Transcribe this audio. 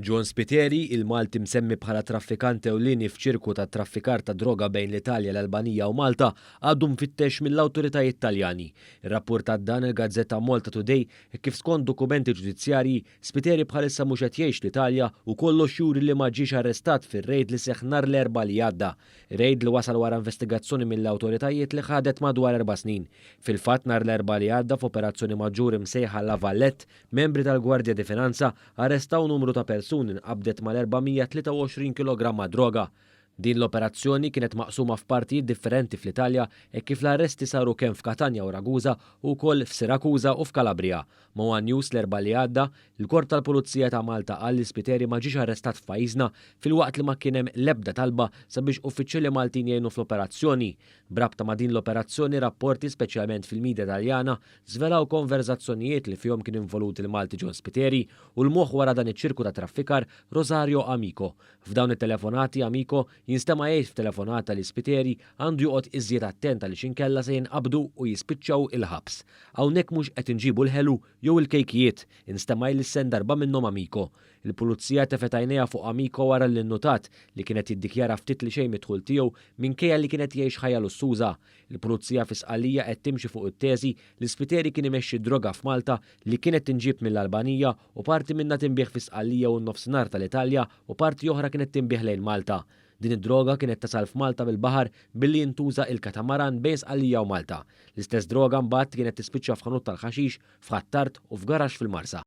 Ġon Spiteri, il-Malti msemmi bħala traffikant ewlieni f'ċirku ta' traffikar tad-droga bejn l-Italja, l-Albanija u Malta, għadu mfittex mill-Awtoritajiet Taljani. Ir-rapportat dan il-gazzetta MaltaToday kif skont dokumenti ġudizzjarji, Spiteri bħalissa mhux qed jgħix l-Italja u kollox juri li ma ġiex arrestat fir-rejd li seħħ nhar l-Erbgħa li għadda. Rejd li wasal wara investigazzjoni mill-Awtoritajiet li ħadet madwar 4 snin. Fil-fatt nhar l-Erbgħa li għadda f'operazzjoni maġġur imsejħa la Vallett, membri tal-Guardia di Finanza arrestaw numru ta' persuni nqabdet mal-423 kg droga. Din l-operazzjoni kienet maqsuma f'partijiet differenti fl-Italja e kif l-arresti saru kemm f'Katania u Ragusa u wkoll f'Sirakuża u f'Kalabria. Mowa News l-Erbgħa li għadda, il-Korp tal-Pulizija ta' Malta qal li Spiteri ma ġiex arrestat f'pajjiżna filwaqt li ma kien hemm l-ebda talba sabiex uffiċjali Maltin jgħinu fl-operazzjoni. Brabta ma' din l-operazzjoni rapporti speċjalment fil-midja Taljana żvelaw konverzazzjonijiet li fihom kien involuti l-Malti Ġon Spiteri u l-moħħ wara dan iċ-ċirku ta' traffikar Rosario Amico. F'dawn it-telefonati Amico jinstema' jgħid f'telefonata li Spiteri għandu joqgħod iżjed attenta li xinkella se jinqabdu u jispiċċaw il-ħabs. Hawnhekk mhux qed inġibu l-ħelu jew il-kejkijiet, instema' li sen darba minnhom Amico. Il-Pulizija tefet għajnejha fuq Amico wara li nnotat li kienet jiddikjara ftit li xejn midħul tiegħu minkejja li kienet jgħix ħajja lussuża. Il-Pulizija fi Sqallija qed timxi fuq it-teżi li Spiteri kien imexxi droga f'Malta li kienet tinġib mill-Albanija u parti minnha tinbieħ fi Sqallija u n-nofsinhar tal-Italja u parti oħra kienet tinbieħ lejn Malta. Din id-droga kienet tasal f'Malta bil-baħar billi jintuża il-katamaran bejn Sqallija u Malta. L-istess droga mbagħad kienet tispiċċa f'ħanut tal-ħaxix, f'ħattart u f'garax fil-Marsa.